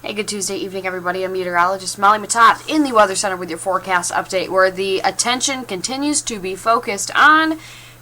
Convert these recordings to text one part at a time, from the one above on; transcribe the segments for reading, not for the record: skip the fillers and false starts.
Hey, good Tuesday evening, everybody. I'm Meteorologist Matott in the Weather Center with your forecast update, where the attention continues to be focused on,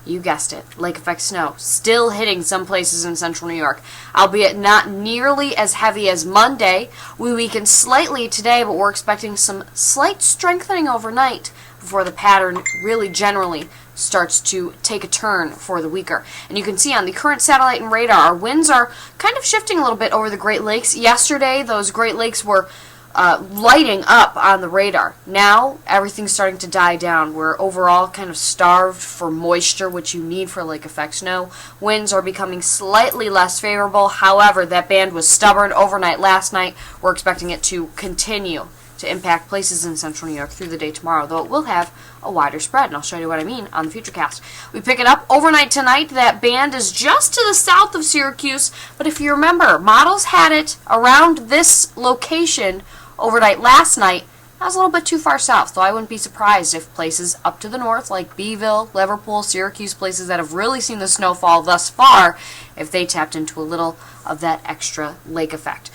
you guessed it, lake effect snow. Still hitting some places in central New York, albeit not nearly as heavy as Monday. We weakened slightly today, but we're expecting some slight strengthening overnight before the pattern really generally starts to take a turn for the weaker. And you can see on the current satellite and radar, our winds are kind of shifting a little bit over the Great Lakes. Yesterday, those Great Lakes were lighting up on the radar. Now, everything's starting to die down. We're overall kind of starved for moisture, which you need for lake effect snow. Winds are becoming slightly less favorable. However, that band was stubborn overnight last night. We're expecting it to continue to impact places in central New York through the day tomorrow, though it will have a wider spread, and I'll show you what I mean on the Futurecast. We pick it up overnight tonight. That band is just to the south of Syracuse, but if you remember, models had it around this location overnight last night. That was a little bit too far south, though I wouldn't be surprised if places up to the north, like Beeville, Liverpool, Syracuse, places that have really seen the snowfall thus far, if they tapped into a little of that extra lake effect.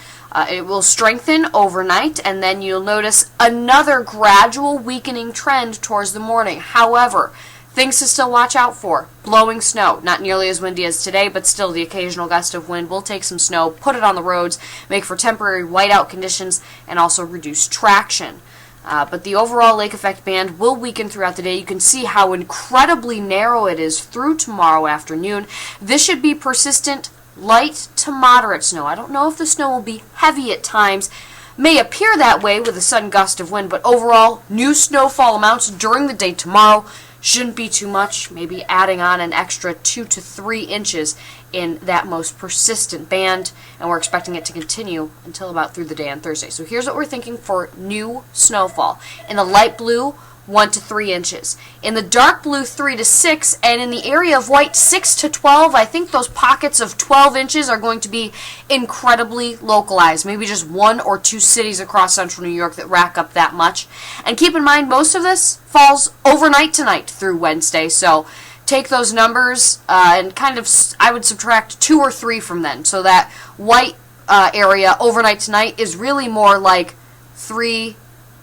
It will strengthen overnight, and then you'll notice another gradual weakening trend towards the morning. However, things to still watch out for. Blowing snow. Not nearly as windy as today, but still the occasional gust of wind will take some snow, put it on the roads, make for temporary whiteout conditions, and also reduce traction. But the overall lake effect band will weaken throughout the day. You can see how incredibly narrow it is through tomorrow afternoon. This should be persistent light to moderate snow. I don't know if the snow will be heavy at times. May appear that way with a sudden gust of wind, but overall, new snowfall amounts during the day tomorrow shouldn't be too much, maybe adding on an extra 2 to 3 inches in that most persistent band, and we're expecting it to continue until about through the day on Thursday. So here's what we're thinking for new snowfall. In the light blue, 1 to 3 inches. In the dark blue, 3 to 6, and in the area of white, 6 to 12. I think those pockets of 12 inches are going to be incredibly localized. Maybe just 1 or 2 cities across central New York that rack up that much. And keep in mind, most of this falls overnight tonight through Wednesday, so take those numbers and kind of, I would subtract 2 or 3 from then. So that white area overnight tonight is really more like 3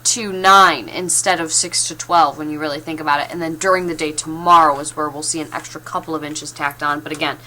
to 9 instead of 6 to 12 when you really think about it. And then during the day tomorrow is where we'll see an extra couple of inches tacked on. But again,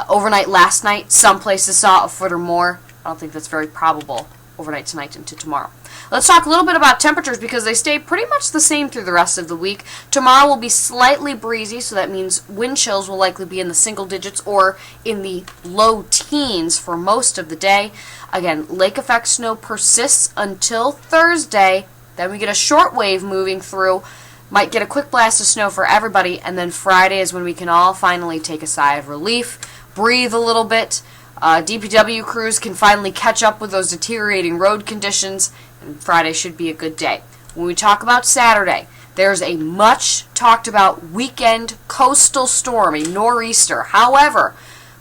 overnight last night, some places saw a foot or more. I don't think that's very probable overnight tonight into tomorrow. Let's talk a little bit about temperatures because they stay pretty much the same through the rest of the week. Tomorrow will be slightly breezy, so that means wind chills will likely be in the single digits or in the low teens for most of the day. Again, lake effect snow persists until Thursday. Then we get a short wave moving through. Might get a quick blast of snow for everybody, and then Friday is when we can all finally take a sigh of relief, breathe a little bit. DPW crews can finally catch up with those deteriorating road conditions, and Friday should be a good day. When we talk about Saturday, there's a much talked about weekend coastal storm, a nor'easter. However,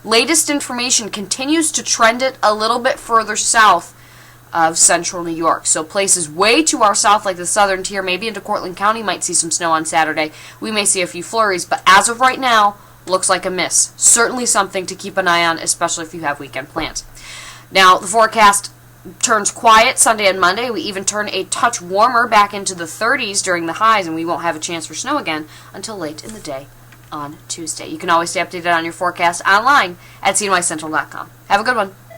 latest information continues to trend it a little bit further south of central New York. So places way to our south, like the southern tier, maybe into Cortland County, might see some snow on Saturday. We may see a few flurries, but as of right now, looks like a miss. Certainly something to keep an eye on, especially if you have weekend plans. Now, the forecast turns quiet Sunday and Monday. We even turn a touch warmer back into the 30s during the highs, and we won't have a chance for snow again until late in the day on Tuesday. You can always stay updated on your forecast online at cnycentral.com. Have a good one.